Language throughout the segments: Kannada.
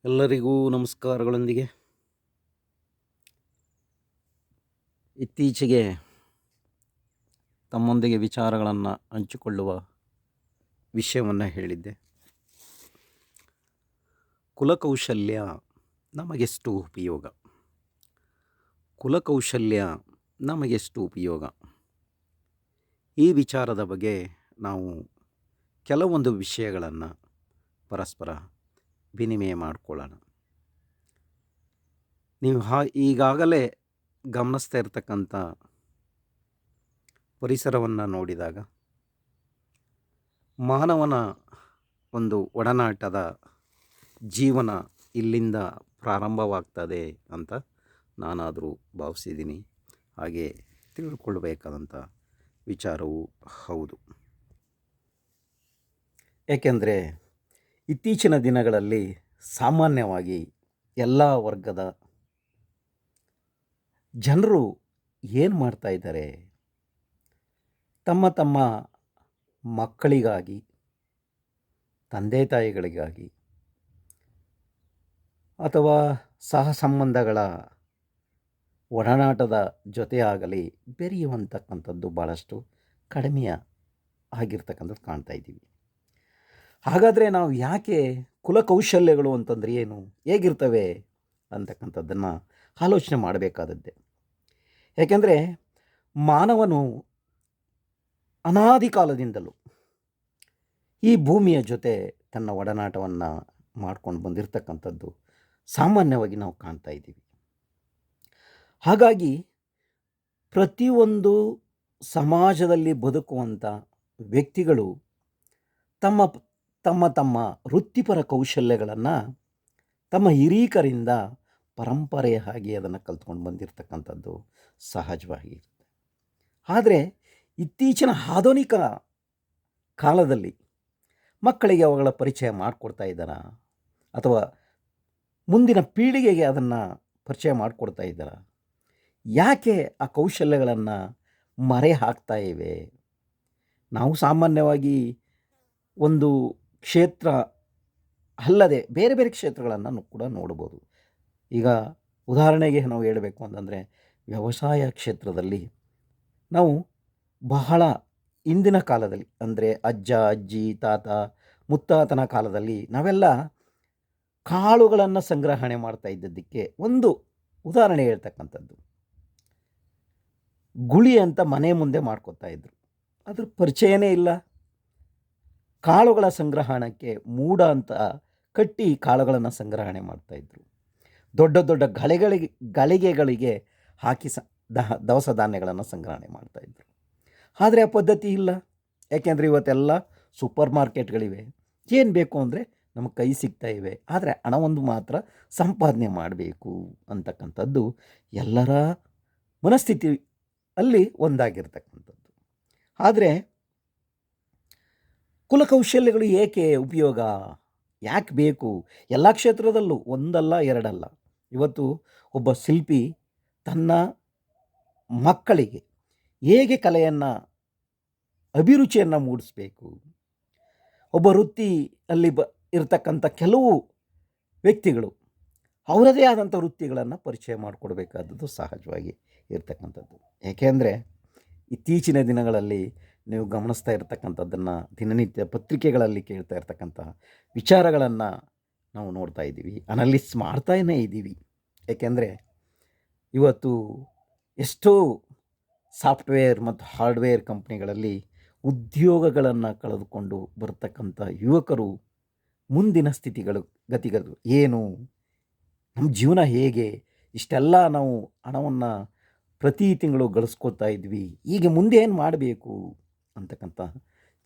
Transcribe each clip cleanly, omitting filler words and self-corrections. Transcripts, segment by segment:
ಎಲ್ಲರಿಗೂ ನಮಸ್ಕಾರಗಳೊಂದಿಗೆ ಇತ್ತೀಚೆಗೆ ತಮ್ಮೊಂದಿಗೆ ವಿಚಾರಗಳನ್ನು ಹಂಚಿಕೊಳ್ಳುವ ವಿಷಯವನ್ನು ಹೇಳಿದ್ದೆ. ಕುಲಕೌಶಲ್ಯ ನಮಗೆಷ್ಟು ಉಪಯೋಗ, ಕುಲಕೌಶಲ್ಯ ನಮಗೆಷ್ಟು ಉಪಯೋಗ, ಈ ವಿಚಾರದ ಬಗ್ಗೆ ನಾವು ಕೆಲವೊಂದು ವಿಷಯಗಳನ್ನು ಪರಸ್ಪರ ವಿನಿಮಯ ಮಾಡಿಕೊಳ್ಳೋಣ. ನೀವು ಈಗಾಗಲೇ ಗಮನಿಸ್ತಾ ಇರತಕ್ಕಂಥ ಪರಿಸರವನ್ನು ನೋಡಿದಾಗ ಮಾನವನ ಒಂದು ಒಡನಾಟದ ಜೀವನ ಇಲ್ಲಿಂದ ಪ್ರಾರಂಭವಾಗ್ತದೆ ಅಂತ ನಾನಾದರೂ ಭಾವಿಸಿದ್ದೀನಿ. ಹಾಗೆ ತಿಳ್ಕೊಳ್ಬೇಕಾದಂಥ ವಿಚಾರವೂ ಹೌದು. ಏಕೆಂದರೆ ಇತ್ತೀಚಿನ ದಿನಗಳಲ್ಲಿ ಸಾಮಾನ್ಯವಾಗಿ ಎಲ್ಲ ವರ್ಗದ ಜನರು ಏನು ಮಾಡ್ತಾ ಇದ್ದಾರೆ, ತಮ್ಮ ತಮ್ಮ ಮಕ್ಕಳಿಗಾಗಿ, ತಂದೆ ತಾಯಿಗಳಿಗಾಗಿ ಅಥವಾ ಸಹ ಸಂಬಂಧಗಳ ಒಡನಾಟದ ಜೊತೆ ಆಗಲಿ ಬೆರೆಯುವಂತಕ್ಕಂಥದ್ದು ಭಾಳಷ್ಟು ಕಡಿಮೆ ಆಗಿರ್ತಕ್ಕಂಥದ್ದು ಕಾಣ್ತಾ ಇದ್ದೀವಿ. ಹಾಗಾದರೆ ನಾವು ಯಾಕೆ ಕುಲಕೌಶಲ್ಯಗಳು ಅಂತಂದರೆ ಏನು, ಹೇಗಿರ್ತವೆ ಅಂತಕ್ಕಂಥದ್ದನ್ನು ಆಲೋಚನೆ ಮಾಡಬೇಕಾದದ್ದೇ. ಏಕೆಂದರೆ ಮಾನವನು ಅನಾದಿ ಕಾಲದಿಂದಲೂ ಈ ಭೂಮಿಯ ಜೊತೆ ತನ್ನ ಒಡನಾಟವನ್ನು ಮಾಡ್ಕೊಂಡು ಬಂದಿರತಕ್ಕಂಥದ್ದು ಸಾಮಾನ್ಯವಾಗಿ ನಾವು ಕಾಣ್ತಾ ಇದ್ದೀವಿ. ಹಾಗಾಗಿ ಪ್ರತಿಯೊಂದು ಸಮಾಜದಲ್ಲಿ ಬದುಕುವಂಥ ವ್ಯಕ್ತಿಗಳು ತಮ್ಮ ತಮ್ಮ ತಮ್ಮ ವೃತ್ತಿಪರ ಕೌಶಲ್ಯಗಳನ್ನು ತಮ್ಮ ಹಿರೀಕರಿಂದ ಪರಂಪರೆಯ ಹಾಗೆ ಅದನ್ನು ಕಲ್ತ್ಕೊಂಡು ಬಂದಿರತಕ್ಕಂಥದ್ದು ಸಹಜವಾಗಿರುತ್ತೆ. ಆದರೆ ಇತ್ತೀಚಿನ ಆಧುನಿಕ ಕಾಲದಲ್ಲಿ ಮಕ್ಕಳಿಗೆ ಅವುಗಳ ಪರಿಚಯ ಮಾಡಿಕೊಡ್ತಾ ಇದ್ದಾರಾ, ಅಥವಾ ಮುಂದಿನ ಪೀಳಿಗೆಗೆ ಅದನ್ನು ಪರಿಚಯ ಮಾಡಿಕೊಡ್ತಾ ಇದ್ದಾರಾ? ಯಾಕೆ ಆ ಕೌಶಲ್ಯಗಳನ್ನು ಮರೆ ಹಾಕ್ತಾ ಇವೆ? ನಾವು ಸಾಮಾನ್ಯವಾಗಿ ಒಂದು ಕ್ಷೇತ್ರ ಅಲ್ಲದೆ ಬೇರೆ ಬೇರೆ ಕ್ಷೇತ್ರಗಳನ್ನು ಕೂಡ ನೋಡ್ಬೋದು. ಈಗ ಉದಾಹರಣೆಗೆ ನಾವು ಹೇಳಬೇಕು ಅಂತಂದರೆ ವ್ಯವಸಾಯ ಕ್ಷೇತ್ರದಲ್ಲಿ ನಾವು ಬಹಳ ಇಂದಿನ ಕಾಲದಲ್ಲಿ, ಅಂದರೆ ಅಜ್ಜ ಅಜ್ಜಿ ತಾತ ಮುತ್ತಾತನ ಕಾಲದಲ್ಲಿ ನಾವೆಲ್ಲ ಕಾಳುಗಳನ್ನು ಸಂಗ್ರಹಣೆ ಮಾಡ್ತಾ ಇದ್ದದ್ದಕ್ಕೆ ಒಂದು ಉದಾಹರಣೆ ಹೇಳ್ತಕ್ಕಂಥದ್ದು, ಗುಳಿ ಅಂತ ಮನೆ ಮುಂದೆ ಮಾಡ್ಕೊತಾ ಇದ್ರು. ಅದ್ರ ಪರಿಚಯನೇ ಇಲ್ಲ. ಕಾಳುಗಳ ಸಂಗ್ರಹಣಕ್ಕೆ ಮೂಡ ಅಂತ ಕಟ್ಟಿ ಕಾಳುಗಳನ್ನು ಸಂಗ್ರಹಣೆ ಮಾಡ್ತಾಯಿದ್ರು. ದೊಡ್ಡ ದೊಡ್ಡ ಗಳಿಗೆಗಳಿಗೆ ಹಾಕಿ ದವಸ ಧಾನ್ಯಗಳನ್ನು ಸಂಗ್ರಹಣೆ ಮಾಡ್ತಾಯಿದ್ರು. ಆದರೆ ಆ ಪದ್ಧತಿ ಇಲ್ಲ. ಯಾಕೆಂದರೆ ಇವತ್ತೆಲ್ಲ ಸೂಪರ್ ಮಾರ್ಕೆಟ್ಗಳಿವೆ, ಏನು ಬೇಕು ಅಂದರೆ ನಮಗೆ ಕೈ ಸಿಗ್ತಾ ಇವೆ. ಆದರೆ ಹಣವೊಂದು ಮಾತ್ರ ಸಂಪಾದನೆ ಮಾಡಬೇಕು ಅಂತಕ್ಕಂಥದ್ದು ಎಲ್ಲರ ಮನಸ್ಥಿತಿ ಅಲ್ಲಿ ಒಂದಾಗಿರ್ತಕ್ಕಂಥದ್ದು. ಆದರೆ ಕುಲಕೌಶಲ್ಯಗಳು ಏಕೆ ಉಪಯೋಗ, ಯಾಕೆ ಬೇಕು? ಎಲ್ಲ ಕ್ಷೇತ್ರದಲ್ಲೂ ಒಂದಲ್ಲ ಎರಡಲ್ಲ. ಇವತ್ತು ಒಬ್ಬ ಶಿಲ್ಪಿ ತನ್ನ ಮಕ್ಕಳಿಗೆ ಹೇಗೆ ಕಲೆಯನ್ನು ಅಭಿರುಚಿಯನ್ನು ಮೂಡಿಸಬೇಕು, ಒಬ್ಬ ವೃತ್ತಿಯಲ್ಲಿ ಇರತಕ್ಕಂಥ ಕೆಲವು ವ್ಯಕ್ತಿಗಳು ಅವರದೇ ಆದಂಥ ವೃತ್ತಿಗಳನ್ನು ಪರಿಚಯ ಮಾಡಿಕೊಡ್ಬೇಕಾದದ್ದು ಸಹಜವಾಗಿ ಇರ್ತಕ್ಕಂಥದ್ದು. ಏಕೆಂದರೆ ಇತ್ತೀಚಿನ ದಿನಗಳಲ್ಲಿ ನೀವು ಗಮನಿಸ್ತಾ ಇರತಕ್ಕಂಥದ್ದನ್ನು, ದಿನನಿತ್ಯ ಪತ್ರಿಕೆಗಳಲ್ಲಿ ಕೇಳ್ತಾ ಇರ್ತಕ್ಕಂಥ ವಿಚಾರಗಳನ್ನು ನಾವು ನೋಡ್ತಾ ಇದ್ದೀವಿ, ಅನಲಿಸ್ ಮಾಡ್ತಾನೇ ಇದ್ದೀವಿ. ಏಕೆಂದರೆ ಇವತ್ತು ಎಷ್ಟೋ ಸಾಫ್ಟ್ವೇರ್ ಮತ್ತು ಹಾರ್ಡ್ವೇರ್ ಕಂಪ್ನಿಗಳಲ್ಲಿ ಉದ್ಯೋಗಗಳನ್ನು ಕಳೆದುಕೊಂಡು ಬರ್ತಕ್ಕಂಥ ಯುವಕರು ಮುಂದಿನ ಗತಿಗಳು ಏನು, ನಮ್ಮ ಜೀವನ ಹೇಗೆ, ಇಷ್ಟೆಲ್ಲ ನಾವು ಹಣವನ್ನು ಪ್ರತಿ ತಿಂಗಳು ಗಳಿಸ್ಕೊತಾ ಇದ್ವಿ, ಈಗ ಮುಂದೆ ಏನು ಮಾಡಬೇಕು ಅಂತಕ್ಕಂಥ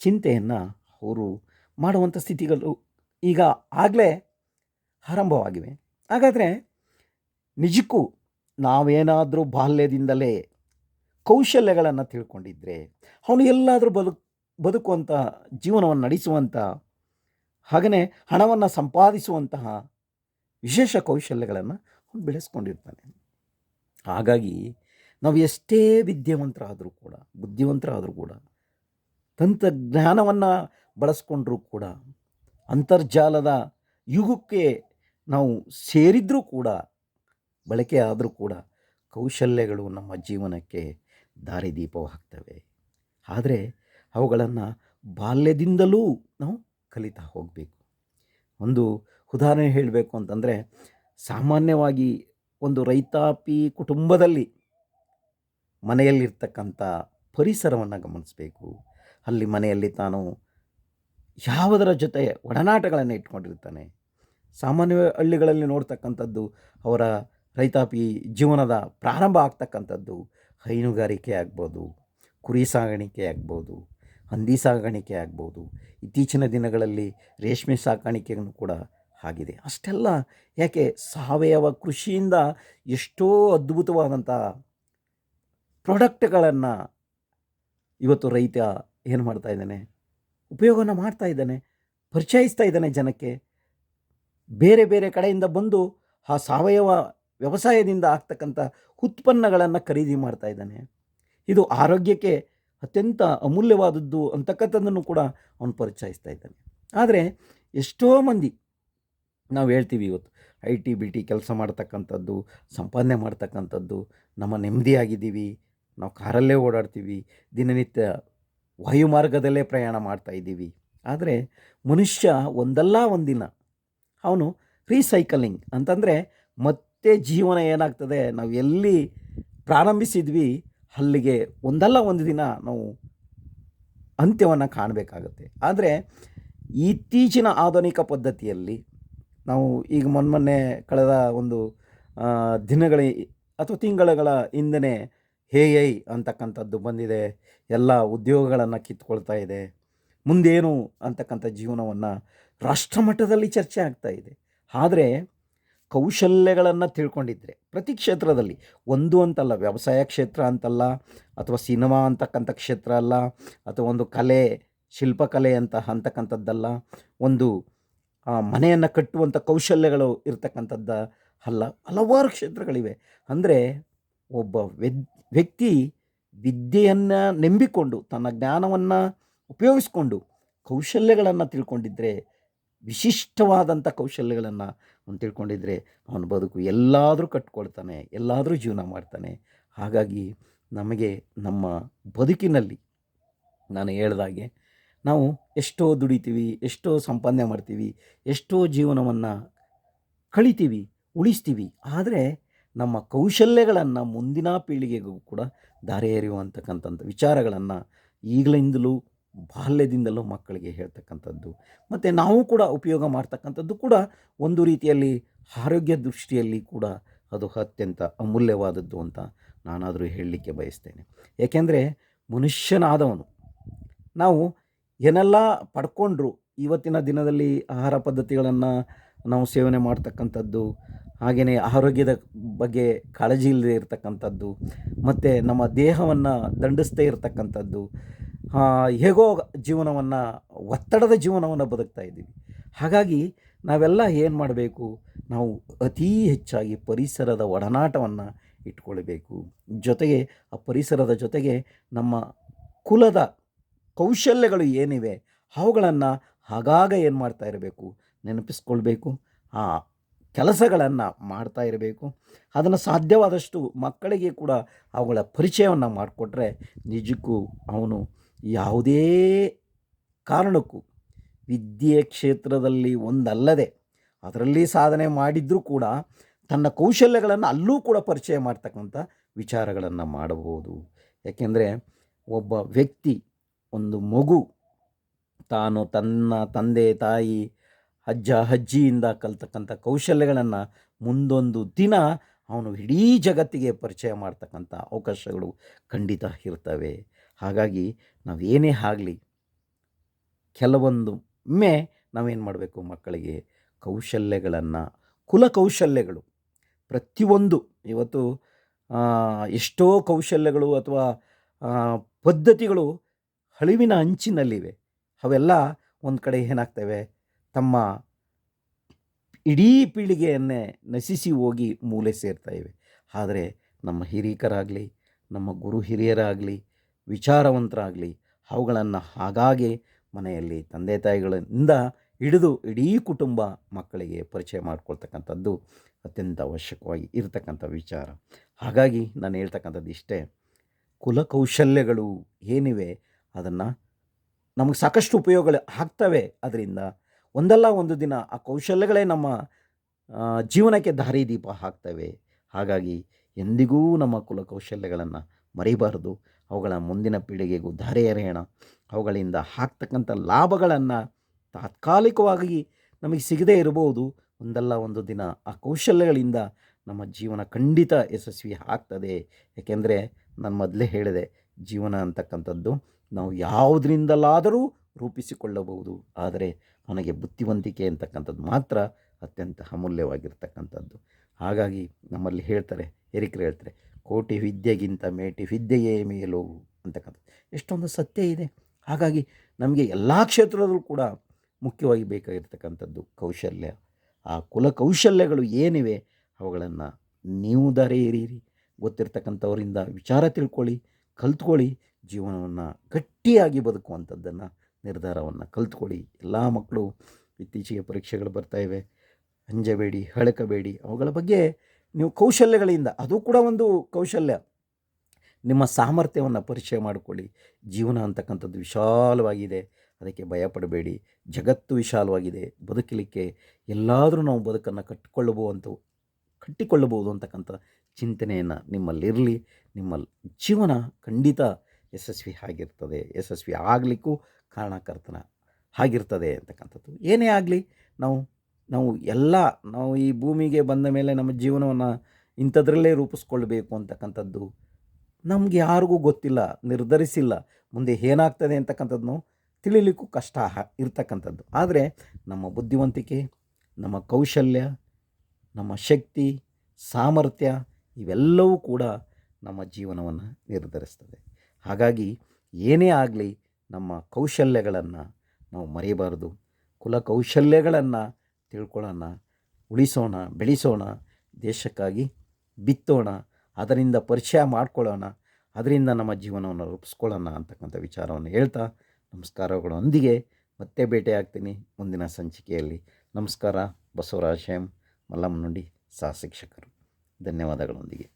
ಚಿಂತೆಯನ್ನು ಅವರು ಮಾಡುವಂಥ ಸ್ಥಿತಿಗಳು ಈಗ ಆಗಲೇ ಆರಂಭವಾಗಿವೆ. ಹಾಗಾದರೆ ನಿಜಕ್ಕೂ ನಾವೇನಾದರೂ ಬಾಲ್ಯದಿಂದಲೇ ಕೌಶಲ್ಯಗಳನ್ನು ತಿಳ್ಕೊಂಡಿದ್ದರೆ ಅವನು ಎಲ್ಲಾದರೂ ಬದುಕುವಂಥ ಜೀವನವನ್ನು ನಡೆಸುವಂಥ, ಹಾಗೆಯೇ ಹಣವನ್ನು ಸಂಪಾದಿಸುವಂತಹ ವಿಶೇಷ ಕೌಶಲ್ಯಗಳನ್ನು ಅವನು ಬೆಳೆಸ್ಕೊಂಡಿರ್ತಾನೆ. ಹಾಗಾಗಿ ನಾವು ಎಷ್ಟೇ ವಿದ್ಯಾವಂತರಾದರೂ ಕೂಡ, ಬುದ್ಧಿವಂತರಾದರೂ ಕೂಡ, ತಂತ್ರಜ್ಞಾನವನ್ನು ಬಳಸ್ಕೊಂಡ್ರೂ ಕೂಡ, ಅಂತರ್ಜಾಲದ ಯುಗಕ್ಕೆ ನಾವು ಸೇರಿದ್ರೂ ಕೂಡ, ಬಳಕೆ ಆದರೂ ಕೂಡ ಕೌಶಲ್ಯಗಳು ನಮ್ಮ ಜೀವನಕ್ಕೆ ದಾರಿದೀಪವಾಗ್ತವೆ. ಆದರೆ ಅವುಗಳನ್ನು ಬಾಲ್ಯದಿಂದಲೂ ನಾವು ಕಲಿತಾ ಹೋಗಬೇಕು. ಒಂದು ಉದಾಹರಣೆ ಹೇಳಬೇಕು ಅಂತಂದರೆ, ಸಾಮಾನ್ಯವಾಗಿ ಒಂದು ರೈತಾಪಿ ಕುಟುಂಬದಲ್ಲಿ ಮನೆಯಲ್ಲಿರ್ತಕ್ಕಂಥ ಪರಿಸರವನ್ನು ಗಮನಿಸಬೇಕು. ಅಲ್ಲಿ ಮನೆಯಲ್ಲಿ ತಾನು ಯಾವುದರ ಜೊತೆ ಒಡನಾಟಗಳನ್ನು ಇಟ್ಕೊಂಡಿರ್ತಾನೆ. ಸಾಮಾನ್ಯ ಹಳ್ಳಿಗಳಲ್ಲಿ ನೋಡ್ತಕ್ಕಂಥದ್ದು, ಅವರ ರೈತಾಪಿ ಜೀವನದ ಪ್ರಾರಂಭ ಆಗ್ತಕ್ಕಂಥದ್ದು ಹೈನುಗಾರಿಕೆ ಆಗ್ಬೋದು, ಕುರಿ ಸಾಗಾಣಿಕೆ ಆಗ್ಬೋದು, ಹಂದಿ ಸಾಗಾಣಿಕೆ ಆಗ್ಬೋದು. ಇತ್ತೀಚಿನ ದಿನಗಳಲ್ಲಿ ರೇಷ್ಮೆ ಸಾಕಾಣಿಕೆಯೂ ಕೂಡ ಆಗಿದೆ. ಅಷ್ಟೆಲ್ಲ ಯಾಕೆ, ಸಾವಯವ ಕೃಷಿಯಿಂದ ಎಷ್ಟೋ ಅದ್ಭುತವಾದಂಥ ಪ್ರಾಡಕ್ಟ್ಗಳನ್ನು ಇವತ್ತು ರೈತ ಏನು ಮಾಡ್ತಾ ಇದ್ದಾನೆ, ಉಪಯೋಗನ ಮಾಡ್ತಾ ಇದ್ದಾನೆ, ಪರಿಚಯಿಸ್ತಾ ಇದ್ದಾನೆ ಜನಕ್ಕೆ. ಬೇರೆ ಬೇರೆ ಕಡೆಯಿಂದ ಬಂದು ಆ ಸಾವಯವ ವ್ಯವಸಾಯದಿಂದ ಆಗ್ತಕ್ಕಂಥ ಉತ್ಪನ್ನಗಳನ್ನು ಖರೀದಿ ಮಾಡ್ತಾ ಇದ್ದಾನೆ. ಇದು ಆರೋಗ್ಯಕ್ಕೆ ಅತ್ಯಂತ ಅಮೂಲ್ಯವಾದದ್ದು ಅಂತಕ್ಕಂಥದ್ದನ್ನು ಕೂಡ ಅವನು ಪರಿಚಯಿಸ್ತಾ ಇದ್ದಾನೆ. ಆದರೆ ಎಷ್ಟೋ ಮಂದಿ ನಾವು ಹೇಳ್ತೀವಿ, ಇವತ್ತು IT ಕೆಲಸ ಮಾಡ್ತಕ್ಕಂಥದ್ದು, ಸಂಪಾದನೆ ಮಾಡ್ತಕ್ಕಂಥದ್ದು, ನಮ್ಮ ನೆಮ್ಮದಿಯಾಗಿದ್ದೀವಿ, ನಾವು ಕಾರಲ್ಲೇ ಓಡಾಡ್ತೀವಿ, ದಿನನಿತ್ಯ ವಾಯುಮಾರ್ಗದಲ್ಲೇ ಪ್ರಯಾಣ ಮಾಡ್ತಾ ಇದ್ದೀವಿ. ಆದರೆ ಮನುಷ್ಯ ಒಂದಲ್ಲ ಒಂದಿನ ಅವನು ರೀಸೈಕಲಿಂಗ್ ಅಂತಂದರೆ, ಮತ್ತೆ ಜೀವನ ಏನಾಗ್ತದೆ, ನಾವು ಎಲ್ಲಿ ಪ್ರಾರಂಭಿಸಿದ್ವಿ ಅಲ್ಲಿಗೆ ಒಂದಲ್ಲ ಒಂದು ದಿನ ನಾವು ಅಂತ್ಯವನ್ನು ಕಾಣಬೇಕಾಗತ್ತೆ. ಆದರೆ ಇತ್ತೀಚಿನ ಆಧುನಿಕ ಪದ್ಧತಿಯಲ್ಲಿ ನಾವು ಈಗ ಮೊನ್ನೆ ಕಳೆದ ಒಂದು ದಿನಗಳ ಅಥವಾ ತಿಂಗಳುಗಳ ಹಿಂದೆ AI ಅಂತಕ್ಕಂಥದ್ದು ಬಂದಿದೆ. ಎಲ್ಲ ಉದ್ಯೋಗಗಳನ್ನು ಕಿತ್ಕೊಳ್ತಾ ಇದೆ. ಮುಂದೇನು ಅಂತಕ್ಕಂಥ ಜೀವನವನ್ನು ರಾಷ್ಟ್ರಮಟ್ಟದಲ್ಲಿ ಚರ್ಚೆ ಆಗ್ತಾ ಇದೆ. ಆದರೆ ಕೌಶಲ್ಯಗಳನ್ನು ತಿಳ್ಕೊಂಡಿದ್ರೆ ಪ್ರತಿ ಕ್ಷೇತ್ರದಲ್ಲಿ, ಒಂದು ಅಂತಲ್ಲ, ವ್ಯವಸಾಯ ಕ್ಷೇತ್ರ ಅಂತಲ್ಲ, ಅಥವಾ ಸಿನಿಮಾ ಅಂತಕ್ಕಂಥ ಕ್ಷೇತ್ರ ಅಲ್ಲ, ಅಥವಾ ಒಂದು ಕಲೆ, ಶಿಲ್ಪಕಲೆ ಅಂತಕ್ಕಂಥದ್ದಲ್ಲ, ಒಂದು ಮನೆಯನ್ನು ಕಟ್ಟುವಂಥ ಕೌಶಲ್ಯಗಳು ಇರ್ತಕ್ಕಂಥದ್ದು ಅಲ್ಲ, ಹಲವಾರು ಕ್ಷೇತ್ರಗಳಿವೆ. ಅಂದರೆ ಒಬ್ಬ ವ್ಯಕ್ತಿ ವಿದ್ಯೆಯನ್ನು ನಂಬಿಕೊಂಡು, ತನ್ನ ಜ್ಞಾನವನ್ನು ಉಪಯೋಗಿಸ್ಕೊಂಡು ಕೌಶಲ್ಯಗಳನ್ನು ತಿಳ್ಕೊಂಡಿದ್ದರೆ, ವಿಶಿಷ್ಟವಾದಂಥ ಕೌಶಲ್ಯಗಳನ್ನು ಅವನು ತಿಳ್ಕೊಂಡಿದ್ರೆ, ಅವನ ಬದುಕು ಎಲ್ಲಾದರೂ ಕಟ್ಕೊಳ್ತಾನೆ, ಎಲ್ಲಾದರೂ ಜೀವನ ಮಾಡ್ತಾನೆ. ಹಾಗಾಗಿ ನಮಗೆ ನಮ್ಮ ಬದುಕಿನಲ್ಲಿ, ನಾನು ಹೇಳ್ದಾಗೆ, ನಾವು ಎಷ್ಟೋ ದುಡಿತೀವಿ, ಎಷ್ಟೋ ಸಂಪಾದನೆ ಮಾಡ್ತೀವಿ, ಎಷ್ಟೋ ಜೀವನವನ್ನು ಕಳಿತೀವಿ, ಉಳಿಸ್ತೀವಿ. ಆದರೆ ನಮ್ಮ ಕೌಶಲ್ಯಗಳನ್ನು ಮುಂದಿನ ಪೀಳಿಗೆಗೂ ಕೂಡ ದಾರಿ ಎರೆಯುವಂತಕ್ಕಂಥ ವಿಚಾರಗಳನ್ನು ಈಗಲಿಂದಲೂ, ಬಾಲ್ಯದಿಂದಲೂ ಮಕ್ಕಳಿಗೆ ಹೇಳ್ತಕ್ಕಂಥದ್ದು, ಮತ್ತು ನಾವು ಕೂಡ ಉಪಯೋಗ ಮಾಡ್ತಕ್ಕಂಥದ್ದು ಕೂಡ ಒಂದು ರೀತಿಯಲ್ಲಿ ಆರೋಗ್ಯ ದೃಷ್ಟಿಯಲ್ಲಿ ಕೂಡ ಅದು ಅತ್ಯಂತ ಅಮೂಲ್ಯವಾದದ್ದು ಅಂತ ನಾನಾದರೂ ಹೇಳಲಿಕ್ಕೆ ಬಯಸ್ತೇನೆ. ಏಕೆಂದರೆ ಮನುಷ್ಯನಾದವನು ನಾವು ಏನೆಲ್ಲ ಪಡ್ಕೊಂಡ್ರು, ಇವತ್ತಿನ ದಿನದಲ್ಲಿ ಆಹಾರ ಪದ್ಧತಿಗಳನ್ನು ನಾವು ಸೇವನೆ ಮಾಡ್ತಕ್ಕಂಥದ್ದು, ಹಾಗೆಯೇ ಆರೋಗ್ಯದ ಬಗ್ಗೆ ಕಾಳಜಿ ಇಲ್ಲದೆ ಇರತಕ್ಕಂಥದ್ದು, ಮತ್ತು ನಮ್ಮ ದೇಹವನ್ನು ದಂಡಿಸ್ತೇ ಇರತಕ್ಕಂಥದ್ದು, ಹೇಗೋ ಜೀವನವನ್ನು, ಒತ್ತಡದ ಜೀವನವನ್ನು ಬದುಕ್ತಾ ಇದ್ದೀವಿ. ಹಾಗಾಗಿ ನಾವೆಲ್ಲ ಏನು ಮಾಡಬೇಕು, ನಾವು ಅತೀ ಹೆಚ್ಚಾಗಿ ಪರಿಸರದ ಒಡನಾಟವನ್ನು ಇಟ್ಕೊಳ್ಬೇಕು. ಜೊತೆಗೆ ಆ ಪರಿಸರದ ಜೊತೆಗೆ ನಮ್ಮ ಕುಲದ ಕೌಶಲ್ಯಗಳು ಏನಿವೆ ಅವುಗಳನ್ನು ಆಗಾಗ ಏನು ಮಾಡ್ತಾ ಇರಬೇಕು, ನೆನಪಿಸ್ಕೊಳ್ಬೇಕು. ಆ ಕೆಲಸಗಳನ್ನು ಮಾಡ್ತಾ ಇರಬೇಕು. ಅದನ್ನು ಸಾಧ್ಯವಾದಷ್ಟು ಮಕ್ಕಳಿಗೆ ಕೂಡ ಅವುಗಳ ಪರಿಚಯವನ್ನು ಮಾಡಿಕೊಟ್ರೆ, ನಿಜಕ್ಕೂ ಅವನು ಯಾವುದೇ ಕಾರಣಕ್ಕೂ ವಿದ್ಯೆ ಕ್ಷೇತ್ರದಲ್ಲಿ ಒಂದಲ್ಲದೆ ಅದರಲ್ಲಿ ಸಾಧನೆ ಮಾಡಿದ್ರೂ ಕೂಡ ತನ್ನ ಕೌಶಲ್ಯಗಳನ್ನು ಅಲ್ಲೂ ಕೂಡ ಪರಿಚಯ ಮಾಡ್ತಕ್ಕಂಥ ವಿಚಾರಗಳನ್ನು ಮಾಡಬಹುದು. ಯಾಕೆಂದರೆ ಒಬ್ಬ ವ್ಯಕ್ತಿ, ಒಂದು ಮಗು ತಾನು ತನ್ನ ತಂದೆ ತಾಯಿ ಅಜ್ಜ ಅಜ್ಜಿಯಿಂದ ಕಲ್ತಕ್ಕಂಥ ಕೌಶಲ್ಯಗಳನ್ನು ಮುಂದೊಂದು ದಿನ ಅವನು ಇಡೀ ಜಗತ್ತಿಗೆ ಪರಿಚಯ ಮಾಡ್ತಕ್ಕಂಥ ಅವಕಾಶಗಳು ಖಂಡಿತ ಇರ್ತವೆ. ಹಾಗಾಗಿ ನಾವೇನೇ ಆಗಲಿ, ಕೆಲವೊಂದೊಮ್ಮೆ ನಾವೇನು ಮಾಡಬೇಕು, ಮಕ್ಕಳಿಗೆ ಕೌಶಲ್ಯಗಳನ್ನು, ಕುಲಕೌಶಲ್ಯಗಳು ಪ್ರತಿಯೊಂದು, ಇವತ್ತು ಎಷ್ಟೋ ಕೌಶಲ್ಯಗಳು ಅಥವಾ ಪದ್ಧತಿಗಳು ಅಳಿವಿನ ಅಂಚಿನಲ್ಲಿವೆ. ಅವೆಲ್ಲ ಒಂದು ಕಡೆ ಏನಾಗ್ತವೆ, ತಮ್ಮ ಇಡೀ ಪೀಳಿಗೆಯನ್ನೇ ನಶಿಸಿ ಹೋಗಿ ಮೂಲೆ ಸೇರ್ತಾ ಇವೆ. ಆದರೆ ನಮ್ಮ ಹಿರೀಕರಾಗಲಿ, ನಮ್ಮ ಗುರು ಹಿರಿಯರಾಗಲಿ, ವಿಚಾರವಂತರಾಗಲಿ, ಅವುಗಳನ್ನು ಹಾಗಾಗಿ ಮನೆಯಲ್ಲಿ ತಂದೆ ತಾಯಿಗಳಿಂದ ಹಿಡಿದು ಇಡೀ ಕುಟುಂಬ ಮಕ್ಕಳಿಗೆ ಪರಿಚಯ ಮಾಡಿಕೊಳ್ತಕ್ಕಂಥದ್ದು ಅತ್ಯಂತ ಅವಶ್ಯಕವಾಗಿ ಇರತಕ್ಕಂಥ ವಿಚಾರ. ಹಾಗಾಗಿ ನಾನು ಹೇಳ್ತಕ್ಕಂಥದ್ದು ಇಷ್ಟೇ, ಕುಲಕೌಶಲ್ಯಗಳು ಏನಿವೆ ಅದನ್ನು ನಮಗೆ ಸಾಕಷ್ಟು ಉಪಯೋಗಗಳು ಆಗ್ತವೆ. ಅದರಿಂದ ಒಂದಲ್ಲ ಒಂದು ದಿನ ಆ ಕೌಶಲ್ಯಗಳೇ ನಮ್ಮ ಜೀವನಕ್ಕೆ ದಾರಿದೀಪ ಆಗ್ತವೆ. ಹಾಗಾಗಿ ಎಂದಿಗೂ ನಮ್ಮ ಕುಲಕೌಶಲ್ಯಗಳನ್ನು ಮರಿಬಾರದು. ಅವುಗಳ ಮುಂದಿನ ಪೀಳಿಗೆಗೂ ದಾರಿ ಎರೆಯೋಣ. ಅವುಗಳಿಂದ ಆಗ್ತಕ್ಕಂಥ ಲಾಭಗಳನ್ನು ತಾತ್ಕಾಲಿಕವಾಗಿ ನಮಗೆ ಸಿಗದೇ ಇರಬಹುದು. ಒಂದಲ್ಲ ಒಂದು ದಿನ ಆ ಕೌಶಲ್ಯಗಳಿಂದ ನಮ್ಮ ಜೀವನ ಖಂಡಿತ ಯಶಸ್ವಿ ಆಗ್ತದೆ. ಏಕೆಂದರೆ ನಾನು ಮೊದಲೇ ಹೇಳಿದೆ, ಜೀವನ ಅಂತಕ್ಕಂಥದ್ದು ನಾವು ಯಾವುದರಿಂದಲಾದರೂ ರೂಪಿಸಿಕೊಳ್ಳಬಹುದು. ಆದರೆ ಅವನಿಗೆ ಬುದ್ಧಿವಂತಿಕೆ ಅಂತಕ್ಕಂಥದ್ದು ಮಾತ್ರ ಅತ್ಯಂತ ಅಮೂಲ್ಯವಾಗಿರ್ತಕ್ಕಂಥದ್ದು. ಹಾಗಾಗಿ ನಮ್ಮಲ್ಲಿ ಹೇಳ್ತಾರೆ, ಹಿರಿಕರು ಹೇಳ್ತಾರೆ, ಕೋಟಿ ವಿದ್ಯೆಗಿಂತ ಮೇಟಿ ವಿದ್ಯೆಯೇ ಮೇಲು ಅಂತಕ್ಕಂಥದ್ದು. ಎಷ್ಟೊಂದು ಸತ್ಯ ಇದೆ. ಹಾಗಾಗಿ ನಮಗೆ ಎಲ್ಲ ಕ್ಷೇತ್ರದಲ್ಲೂ ಕೂಡ ಮುಖ್ಯವಾಗಿ ಬೇಕಾಗಿರ್ತಕ್ಕಂಥದ್ದು ಕೌಶಲ್ಯ. ಆ ಕುಲಕೌಶಲ್ಯಗಳು ಏನಿವೆ ಅವುಗಳನ್ನು ನೀವು ದಾರಿ ಎರೀರಿ. ಗೊತ್ತಿರ್ತಕ್ಕಂಥವರಿಂದ ವಿಚಾರ ತಿಳ್ಕೊಳ್ಳಿ, ಕಲ್ತ್ಕೊಳ್ಳಿ. ಜೀವನವನ್ನು ಗಟ್ಟಿಯಾಗಿ ಬದುಕುವಂಥದ್ದನ್ನು ನಿರ್ಧಾರವನ್ನು ಕಲ್ತ್ಕೊಳ್ಳಿ. ಎಲ್ಲ ಮಕ್ಕಳು ಇತ್ತೀಚೆಗೆ ಪರೀಕ್ಷೆಗಳು ಬರ್ತಾಯಿವೆ, ಅಂಜಬೇಡಿ, ಹೆಳಕಬೇಡಿ. ಅವುಗಳ ಬಗ್ಗೆ ನೀವು ಕೌಶಲ್ಯಗಳಿಂದ, ಅದು ಕೂಡ ಒಂದು ಕೌಶಲ್ಯ, ನಿಮ್ಮ ಸಾಮರ್ಥ್ಯವನ್ನು ಪರಿಚಯ ಮಾಡಿಕೊಳ್ಳಿ. ಜೀವನ ಅಂತಕ್ಕಂಥದ್ದು ವಿಶಾಲವಾಗಿದೆ, ಅದಕ್ಕೆ ಭಯಪಡಬೇಡಿ. ಜಗತ್ತು ವಿಶಾಲವಾಗಿದೆ, ಬದುಕಲಿಕ್ಕೆ ಎಲ್ಲಾದರೂ ನಾವು ಬದುಕನ್ನು ಕಟ್ಟಿಕೊಳ್ಳಬಹುದು ಅಂತಕ್ಕಂಥ ಚಿಂತನೆಯನ್ನು ನಿಮ್ಮಲ್ಲಿರಲಿ. ನಿಮ್ಮ ಜೀವನ ಖಂಡಿತ ಯಶಸ್ವಿ ಆಗಿರ್ತದೆ, ಯಶಸ್ವಿ ಆಗಲಿಕ್ಕೂ ಕಾರಣಕರ್ತನ ಆಗಿರ್ತದೆ ಅಂತಕ್ಕಂಥದ್ದು. ಏನೇ ಆಗಲಿ, ನಾವು ಈ ಭೂಮಿಗೆ ಬಂದ ಮೇಲೆ ನಮ್ಮ ಜೀವನವನ್ನು ಇಂಥದ್ರಲ್ಲೇ ರೂಪಿಸ್ಕೊಳ್ಬೇಕು ಅಂತಕ್ಕಂಥದ್ದು ನಮಗೆ ಯಾರಿಗೂ ಗೊತ್ತಿಲ್ಲ, ನಿರ್ಧರಿಸಿಲ್ಲ. ಮುಂದೆ ಏನಾಗ್ತದೆ ಅಂತಕ್ಕಂಥದ್ದನ್ನು ತಿಳಿಲಿಕ್ಕೂ ಕಷ್ಟ ಇರ್ತಕ್ಕಂಥದ್ದು. ಆದರೆ ನಮ್ಮ ಬುದ್ಧಿವಂತಿಕೆ, ನಮ್ಮ ಕೌಶಲ್ಯ, ನಮ್ಮ ಶಕ್ತಿ, ಸಾಮರ್ಥ್ಯ ಇವೆಲ್ಲವೂ ಕೂಡ ನಮ್ಮ ಜೀವನವನ್ನು ನಿರ್ಧರಿಸ್ತದೆ. ಹಾಗಾಗಿ ಏನೇ ಆಗಲಿ ನಮ್ಮ ಕೌಶಲ್ಯಗಳನ್ನು ನಾವು ಮರೆಯಬಾರದು. ಕುಲಕೌಶಲ್ಯಗಳನ್ನು ತಿಳ್ಕೊಳ್ಳೋಣ, ಉಳಿಸೋಣ, ಬೆಳೆಸೋಣ, ದೇಶಕ್ಕಾಗಿ ಬಿತ್ತೋಣ, ಅದರಿಂದ ಪರಿಚಯ ಮಾಡ್ಕೊಳ್ಳೋಣ, ಅದರಿಂದ ನಮ್ಮ ಜೀವನವನ್ನು ರೂಪಿಸ್ಕೊಳ್ಳೋಣ ಅಂತಕ್ಕಂಥ ವಿಚಾರವನ್ನು ಹೇಳ್ತಾ ನಮಸ್ಕಾರಗಳೊಂದಿಗೆ ಮತ್ತೆ ಭೇಟಿಯಾಗ್ತೀನಿ ಮುಂದಿನ ಸಂಚಿಕೆಯಲ್ಲಿ. ನಮಸ್ಕಾರ. ಬಸವರಾಜ್ ಎಂ ಮಲ್ಲಮ್ಮನುಂಡಿ, ಸಹ ಶಿಕ್ಷಕರು. ಧನ್ಯವಾದಗಳೊಂದಿಗೆ.